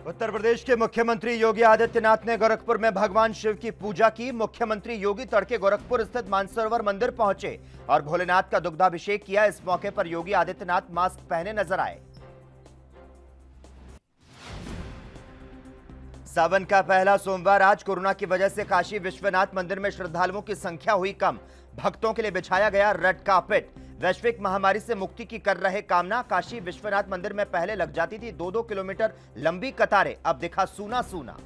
उत्तर प्रदेश के मुख्यमंत्री योगी आदित्यनाथ ने गोरखपुर में भगवान शिव की पूजा की। मुख्यमंत्री योगी तड़के गोरखपुर स्थित मानसरोवर मंदिर पहुंचे और भोलेनाथ का दुग्धाभिषेक किया। इस मौके पर योगी आदित्यनाथ मास्क पहने नजर आए। सावन का पहला सोमवार आज कोरोना की वजह से काशी विश्वनाथ मंदिर में श्रद्धालुओं की संख्या हुई कम। भक्तों के लिए बिछाया गया रेड कार्पेट। वैश्विक महामारी से मुक्ति की कर रहे कामना। काशी विश्वनाथ मंदिर में पहले लग जाती थी 2-2 किलोमीटर लंबी कतारें, अब दिखा सूना सूना।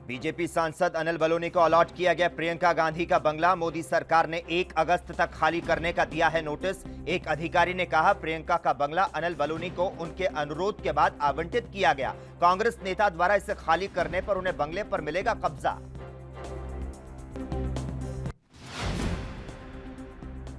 बीजेपी सांसद अनिल बलूनी को अलॉट किया गया प्रियंका गांधी का बंगला। मोदी सरकार ने 1 अगस्त तक खाली करने का दिया है नोटिस। एक अधिकारी ने कहा प्रियंका का बंगला अनिल बलूनी को उनके अनुरोध के बाद आवंटित किया गया। कांग्रेस नेता द्वारा इसे खाली करने पर उन्हें बंगले पर मिलेगा कब्जा।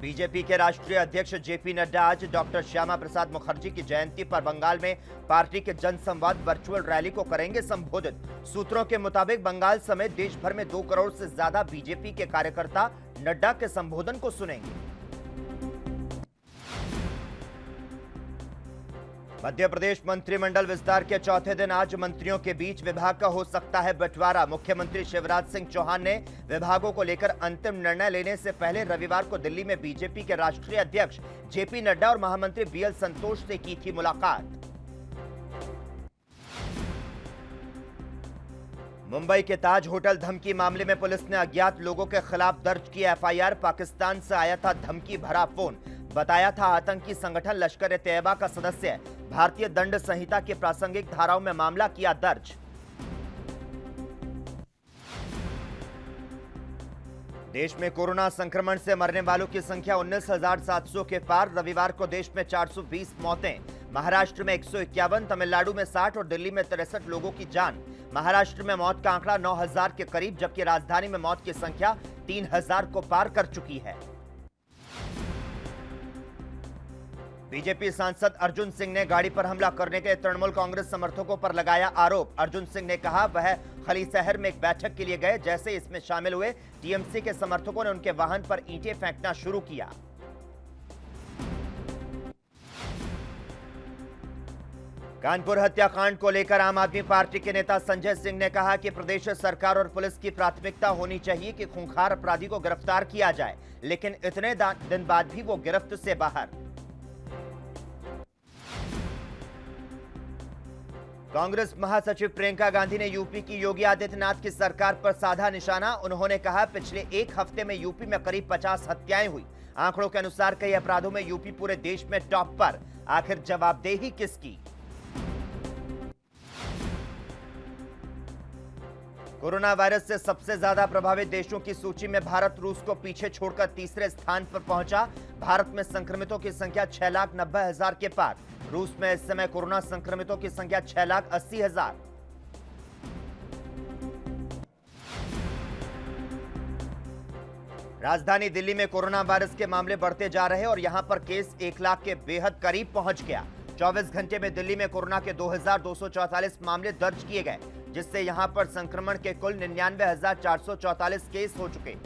बीजेपी के राष्ट्रीय अध्यक्ष जेपी नड्डा आज डॉक्टर श्यामा प्रसाद मुखर्जी की जयंती पर बंगाल में पार्टी के जनसंवाद वर्चुअल रैली को करेंगे संबोधित। सूत्रों के मुताबिक बंगाल समेत देश भर में 2 करोड़ से ज्यादा बीजेपी के कार्यकर्ता नड्डा के संबोधन को सुनेंगे। मध्य प्रदेश मंत्रिमंडल विस्तार के चौथे दिन आज मंत्रियों के बीच विभाग का हो सकता है बंटवारा। मुख्यमंत्री शिवराज सिंह चौहान ने विभागों को लेकर अंतिम निर्णय लेने से पहले रविवार को दिल्ली में बीजेपी के राष्ट्रीय अध्यक्ष जेपी नड्डा और महामंत्री बीएल संतोष से की थी मुलाकात। मुंबई के ताज होटल धमकी मामले में पुलिस ने अज्ञात लोगों के खिलाफ दर्ज की एफआईआर। पाकिस्तान से आया था धमकी भरा फोन। बताया था आतंकी संगठन लश्कर ए तैयबा का सदस्य। भारतीय दंड संहिता की प्रासंगिक धाराओं में मामला किया दर्ज। देश में कोरोना संक्रमण से मरने वालों की संख्या 19,700 के पार। रविवार को देश में 420 मौतें। महाराष्ट्र में 151, तमिलनाडु में 60 और दिल्ली में 63 लोगों की जान। महाराष्ट्र में मौत का आंकड़ा 9,000 के करीब, जबकि राजधानी में मौत की संख्या 3,000 को पार कर चुकी है। बीजेपी सांसद अर्जुन सिंह ने गाड़ी पर हमला करने के तृणमूल कांग्रेस समर्थकों पर लगाया आरोप। अर्जुन सिंह ने कहा वह खलीशहर में एक बैठक के लिए गए। जैसे इसमें शामिल हुए टीएमसी के समर्थकों ने उनके वाहन पर ईंटें फेंकना शुरू किया। कानपुर हत्याकांड को लेकर आम आदमी पार्टी के नेता संजय सिंह ने कहा कि प्रदेश सरकार और पुलिस की प्राथमिकता होनी चाहिए कि खूंखार अपराधी को गिरफ्तार किया जाए, लेकिन इतने दिन बाद भी वो गिरफ्त से बाहर। कांग्रेस महासचिव प्रियंका गांधी ने यूपी की योगी आदित्यनाथ की सरकार पर साधा निशाना। उन्होंने कहा पिछले 1 हफ्ते में यूपी में करीब 50 हत्याएं हुई। आंकड़ों के अनुसार कई अपराधों में यूपी पूरे देश में टॉप पर। आखिर जवाबदेही किसकी? कोरोना वायरस से सबसे ज्यादा प्रभावित देशों की सूची में भारत रूस को पीछे छोड़कर तीसरे स्थान पर पहुंचा। भारत में संक्रमितों की संख्या 6,90,000 के पार। रूस में इस समय कोरोना संक्रमितों की संख्या 6,80,000। राजधानी दिल्ली में कोरोना वायरस के मामले बढ़ते जा रहे हैं और यहां पर केस 1 लाख के बेहद करीब पहुंच गया। 24 घंटे में दिल्ली में कोरोना के 2,244 मामले दर्ज किए गए, जिससे यहां पर संक्रमण के कुल 99,444 केस हो चुके।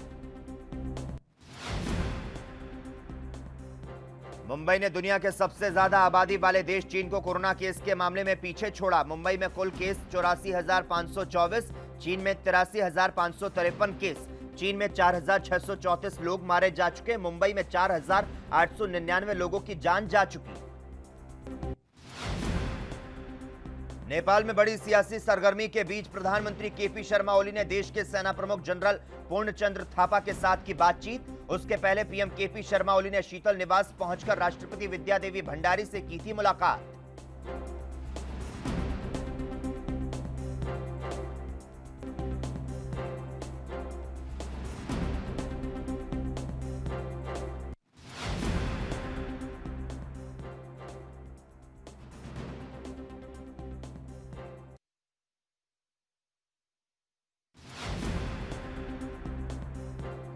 मुंबई ने दुनिया के सबसे ज्यादा आबादी वाले देश चीन को कोरोना केस के मामले में पीछे छोड़ा। मुंबई में कुल केस 84,524, चीन में 83,553 केस। चीन में 4,634 लोग मारे जा चुके। मुंबई में 4,899 लोगों की जान जा चुकी। नेपाल में बड़ी सियासी सरगर्मी के बीच प्रधानमंत्री केपी शर्मा ओली ने देश के सेना प्रमुख जनरल पूर्णचंद्र थापा के साथ की बातचीत। उसके पहले पीएम केपी शर्मा ओली ने शीतल निवास पहुंचकर राष्ट्रपति विद्यादेवी भंडारी से की थी मुलाकात।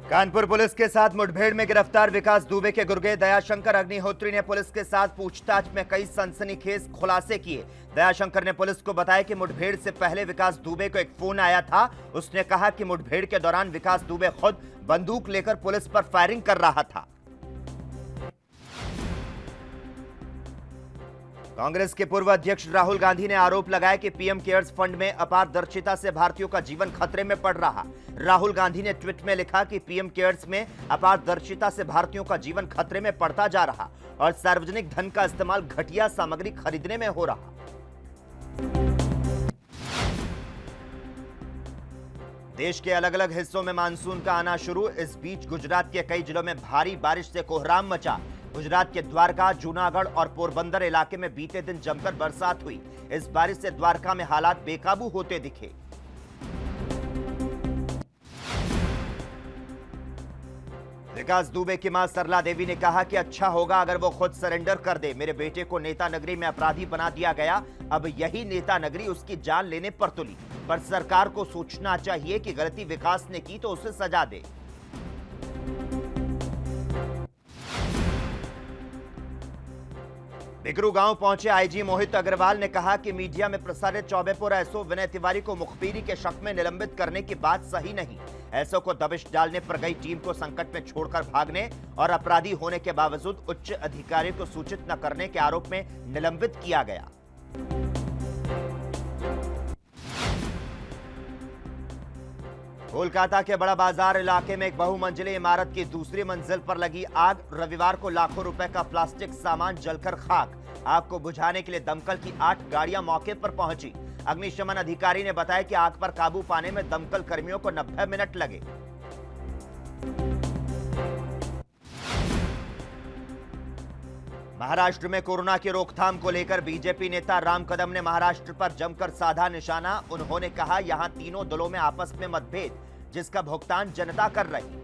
कानपुर पुलिस के साथ मुठभेड़ में गिरफ्तार विकास दुबे के गुर्गे दयाशंकर अग्निहोत्री ने पुलिस के साथ पूछताछ में कई सनसनीखेज खुलासे किए। दयाशंकर ने पुलिस को बताया कि मुठभेड़ से पहले विकास दुबे को एक फोन आया था। उसने कहा कि मुठभेड़ के दौरान विकास दुबे खुद बंदूक लेकर पुलिस पर फायरिंग कर रहा था। कांग्रेस के पूर्व अध्यक्ष राहुल गांधी ने आरोप लगाया कि पीएम केयर्स फंड में अपारदर्शिता से भारतीयों का जीवन खतरे में पड़ रहा। राहुल गांधी ने ट्वीट में लिखा कि पीएम केयर्स में अपारदर्शिता से भारतीयों का जीवन खतरे में पड़ता जा रहा और सार्वजनिक धन का इस्तेमाल घटिया सामग्री खरीदने में हो रहा। देश के अलग अलग हिस्सों में मानसून का आना शुरू। इस बीच गुजरात के कई जिलों में भारी बारिश से कोहराम मचा। गुजरात के द्वारका, जूनागढ़ और पोरबंदर इलाके में बीते दिन जमकर बरसात हुई। इस बारिश से द्वारका में हालात बेकाबू होते दिखे। विकास दुबे की मां सरला देवी ने कहा कि अच्छा होगा अगर वो खुद सरेंडर कर दे। मेरे बेटे को नेता नगरी में अपराधी बना दिया गया, अब यही नेता नगरी उसकी जान लेने पर तुली। पर सरकार को सोचना चाहिए कि गलती विकास ने की तो उसे सजा दे। बिकरू गांव पहुंचे आईजी मोहित अग्रवाल ने कहा कि मीडिया में प्रसारित चौबेपुर एसओ विनय तिवारी को मुखबिरी के शक में निलंबित करने की बात सही नहीं। एसओ को दबिश डालने पर गई टीम को संकट में छोड़कर भागने और अपराधी होने के बावजूद उच्च अधिकारियों को सूचित न करने के आरोप में निलंबित किया गया। कोलकाता के बड़ा बाजार इलाके में एक बहुमंजिली इमारत की दूसरी मंजिल पर लगी आग। रविवार को लाखों रुपए का प्लास्टिक सामान जलकर खाक। आग को बुझाने के लिए दमकल की 8 गाड़ियां मौके पर पहुंची। अग्निशमन अधिकारी ने बताया कि आग पर काबू पाने में दमकल कर्मियों को 90 मिनट लगे। महाराष्ट्र में कोरोना की रोकथाम को लेकर बीजेपी नेता राम कदम ने महाराष्ट्र पर जमकर साधा निशाना। उन्होंने कहा, यहां तीनों दलों में आपस में मतभेद, जिसका भुगतान जनता कर रही।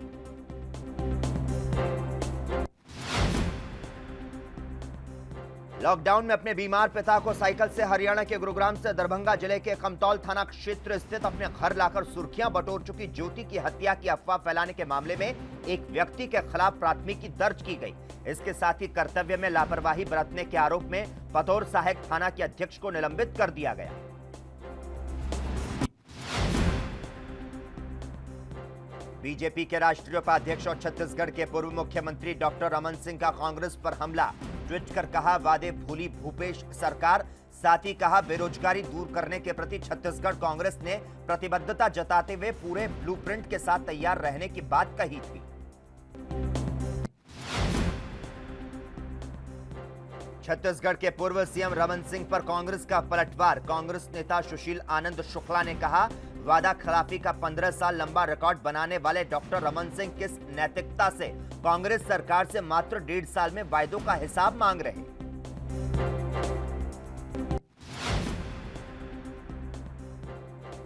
लॉकडाउन में अपने बीमार पिता को साइकिल से हरियाणा के गुरुग्राम से दरभंगा जिले के कमतौल थाना क्षेत्र स्थित अपने घर लाकर सुर्खियां बटोर चुकी ज्योति की हत्या की अफवाह फैलाने के मामले में एक व्यक्ति के खिलाफ प्राथमिकी दर्ज की गई। इसके साथ ही कर्तव्य में लापरवाही बरतने के आरोप में पतौर सहायक थाना के अध्यक्ष को निलंबित कर दिया गया। बीजेपी के राष्ट्रीय उपाध्यक्ष और छत्तीसगढ़ के पूर्व मुख्यमंत्री डॉक्टर रमन सिंह का कांग्रेस पर हमला। ट्वीट कर कहा, वादे भूली भूपेश सरकार। साथ ही कहा, बेरोजगारी दूर करने के प्रति छत्तीसगढ़ कांग्रेस ने प्रतिबद्धता जताते हुए पूरे ब्लूप्रिंट के साथ तैयार रहने की बात कही थी। छत्तीसगढ़ के पूर्व सीएम रमन सिंह पर कांग्रेस का पलटवार। कांग्रेस नेता सुशील आनंद शुक्ला ने कहा, वादा खिलाफी का 15 साल लंबा रिकॉर्ड बनाने वाले डॉक्टर रमन सिंह किस नैतिकता से कांग्रेस सरकार से मात्र 1.5 साल में वायदों का हिसाब मांग रहे।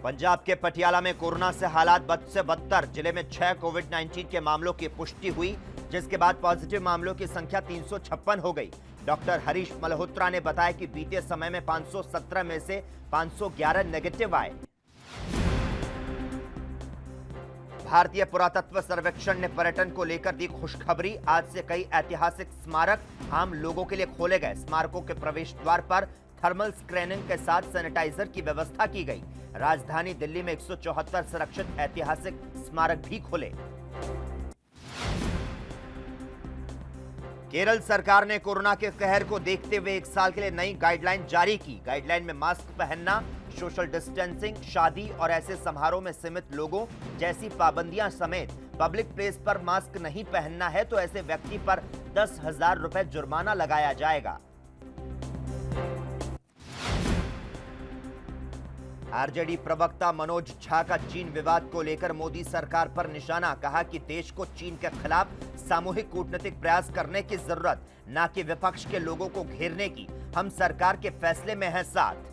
पंजाब के पटियाला में कोरोना से हालात बद से बदतर। जिले में 6 कोविड-19 के मामलों की पुष्टि हुई, जिसके बाद पॉजिटिव मामलों की संख्या 356 हो गई। डॉक्टर हरीश मल्होत्रा ने बताया कि बीते समय में 517 में से 511 नेगेटिव आए। भारतीय पुरातत्व सर्वेक्षण ने पर्यटन को लेकर दी खुशखबरी। आज से कई ऐतिहासिक स्मारक आम लोगों के लिए खोले गए। स्मारकों के प्रवेश द्वार पर थर्मल स्क्रीनिंग के साथ सैनिटाइजर की व्यवस्था की गई। राजधानी दिल्ली में 174 सुरक्षित ऐतिहासिक स्मारक भी खुले। केरल सरकार ने कोरोना के कहर को देखते हुए 1 साल के लिए नई गाइडलाइन जारी की। गाइडलाइन में मास्क पहनना, सोशल डिस्टेंसिंग, शादी और ऐसे समारोह में सीमित लोगों जैसी पाबंदियां समेत पब्लिक प्लेस पर मास्क नहीं पहनना है तो ऐसे व्यक्ति पर 10,000 रुपए जुर्माना लगाया जाएगा। आरजेडी प्रवक्ता मनोज झा का चीन विवाद को लेकर मोदी सरकार पर निशाना। कहा कि देश को चीन के खिलाफ सामूहिक कूटनीतिक प्रयास करने की जरूरत, न कि विपक्ष के लोगों को घेरने की। हम सरकार के फैसले में हैं साथ।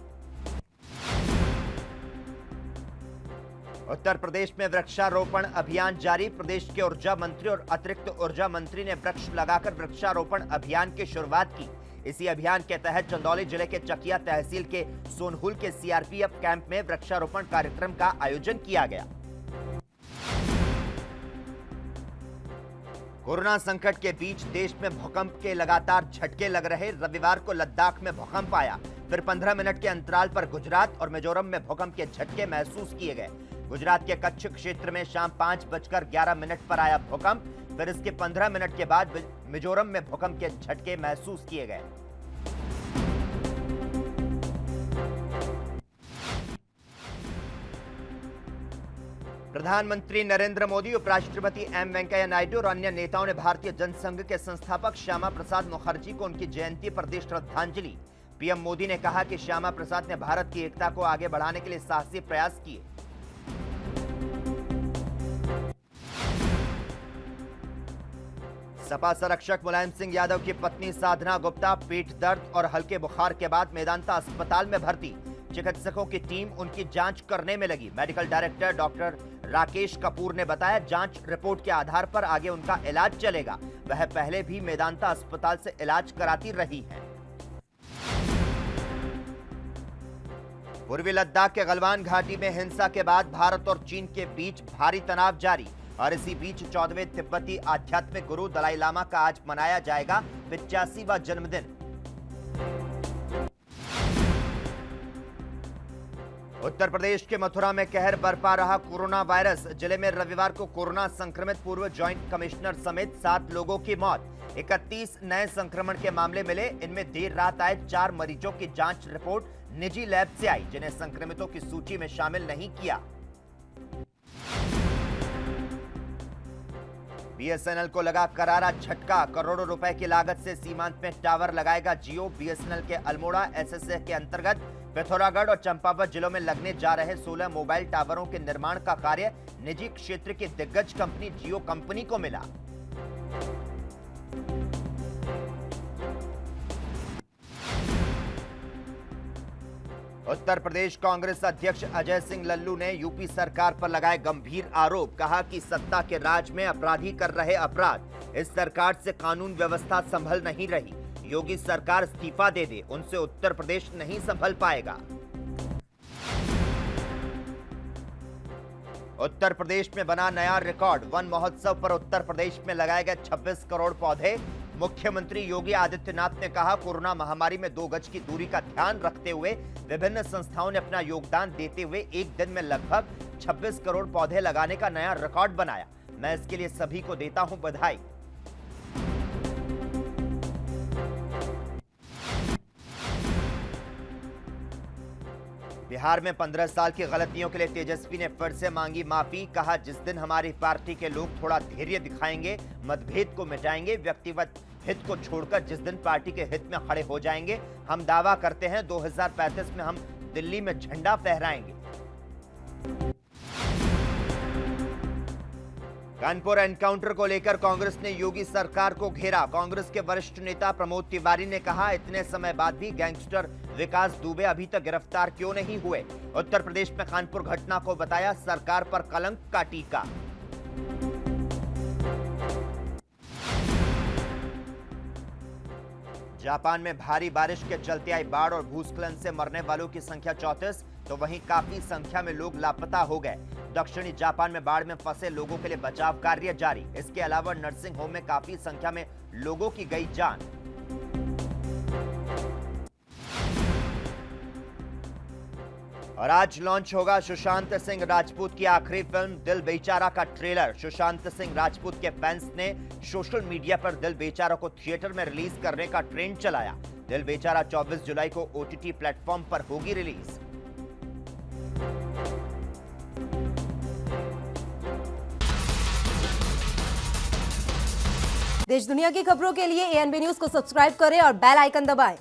उत्तर प्रदेश में वृक्षारोपण अभियान जारी। प्रदेश के ऊर्जा मंत्री और अतिरिक्त ऊर्जा मंत्री ने वृक्ष लगाकर वृक्षारोपण अभियान की शुरुआत की। इसी अभियान के तहत चंदौली जिले के चकिया तहसील के सोनहुल के सीआरपीएफ कैंप में वृक्षारोपण कार्यक्रम का आयोजन किया गया। कोरोना संकट के बीच देश में भूकंप के लगातार झटके लग रहे। रविवार को लद्दाख में भूकंप आया, फिर 15 मिनट के अंतराल पर गुजरात और मिजोरम में भूकंप के झटके महसूस किए गए। गुजरात के कच्छ क्षेत्र में शाम 5:11 पर आया भूकंप, फिर इसके 15 मिनट के बाद मिजोरम में भूकंप के झटके महसूस किए गए। प्रधानमंत्री नरेंद्र मोदी, उपराष्ट्रपति एम वेंकैया नायडू और अन्य नेताओं ने भारतीय जनसंघ के संस्थापक श्यामा प्रसाद मुखर्जी को उनकी जयंती पर दी श्रद्धांजलि। पीएम मोदी ने कहा कि श्यामा प्रसाद ने भारत की एकता को आगे बढ़ाने के लिए साहसी प्रयास किए। सपा संरक्षक मुलायम सिंह यादव की पत्नी साधना गुप्ता पीठ दर्द और हल्के बुखार के बाद मेदांता अस्पताल में भर्ती। चिकित्सकों की टीम उनकी जांच करने में लगी। Medical director doctor Rakesh Kapoor ने बताया, जांच रिपोर्ट के आधार पर आगे उनका इलाज चलेगा। वह पहले भी मेदांता अस्पताल से इलाज कराती रही है। पूर्वी लद्दाख के गलवान घाटी में हिंसा के बाद भारत और चीन के बीच भारी तनाव जारी और इसी बीच 14वें तिब्बती आध्यात्मिक गुरु दलाई लामा का आज मनाया जाएगा 85वां जन्मदिन। उत्तर प्रदेश के मथुरा में कहर बरपा रहा कोरोना वायरस। जिले में रविवार को कोरोना संक्रमित पूर्व ज्वाइंट कमिश्नर समेत 7 लोगों की मौत। 31 नए संक्रमण के मामले मिले। इनमें देर रात आए 4 मरीजों की जांच रिपोर्ट निजी लैब से आई, जिन्हें संक्रमितों की सूची में शामिल नहीं किया। बीएसएनएल को लगा करारा झटका। करोड़ों रुपए की लागत से सीमांत में टावर लगाएगा जियो। बीएसएनएल के अल्मोड़ा एसएसए के अंतर्गत पिथौरागढ़ और चंपावत जिलों में लगने जा रहे 16 मोबाइल टावरों के निर्माण का कार्य निजी क्षेत्र की दिग्गज कंपनी जियो कंपनी को मिला। उत्तर प्रदेश कांग्रेस अध्यक्ष अजय सिंह लल्लू ने यूपी सरकार पर लगाए गंभीर आरोप। कहा कि सत्ता के राज में अपराधी कर रहे अपराध। इस सरकार से कानून व्यवस्था संभल नहीं रही। योगी सरकार इस्तीफा दे दे, उनसे उत्तर प्रदेश नहीं संभल पाएगा। उत्तर प्रदेश में बना नया रिकॉर्ड। वन महोत्सव पर उत्तर प्रदेश में लगाए गए 26 करोड़ पौधे। मुख्यमंत्री योगी आदित्यनाथ ने कहा, कोरोना महामारी में 2 गज की दूरी का ध्यान रखते हुए विभिन्न संस्थाओं ने अपना योगदान देते हुए एक दिन में लगभग 26 करोड़ पौधे लगाने का नया रिकॉर्ड बनाया। मैं इसके लिए सभी को देता हूं बधाई। बिहार में 15 साल की गलतियों के लिए तेजस्वी ने फिर से मांगी माफी। कहा, जिस दिन हमारी पार्टी के लोग थोड़ा धैर्य दिखाएंगे, मतभेद को मिटाएंगे, व्यक्तिगत हित को छोड़कर जिस दिन पार्टी के हित में खड़े हो जाएंगे, हम दावा करते हैं 2035 में हम दिल्ली में झंडा फहराएंगे। कानपुर एनकाउंटर को लेकर कांग्रेस ने योगी सरकार को घेरा। कांग्रेस के वरिष्ठ नेता प्रमोद तिवारी ने कहा, इतने समय बाद भी गैंगस्टर विकास दुबे अभी तक गिरफ्तार क्यों नहीं हुए। उत्तर प्रदेश में कानपुर घटना को बताया सरकार पर कलंक का टीका। जापान में भारी बारिश के चलते आई बाढ़ और भूस्खलन से मरने वालों की संख्या 34, तो वहीं काफी संख्या में लोग लापता हो गए। दक्षिणी जापान में बाढ़ में फंसे लोगों के लिए बचाव कार्य जारी। इसके अलावा नर्सिंग होम में काफी संख्या में लोगों की गई जान। और आज लॉन्च होगा सुशांत सिंह राजपूत की आखिरी फिल्म दिल बेचारा का ट्रेलर। सुशांत सिंह राजपूत के फैंस ने सोशल मीडिया पर दिल बेचारा को थिएटर में रिलीज करने का ट्रेंड चलाया। दिल बेचारा 24 जुलाई को ओटीटी प्लेटफॉर्म पर होगी रिलीज। देश दुनिया की खबरों के लिए एएनबी न्यूज को सब्सक्राइब करें और बेल आइकन दबाएं।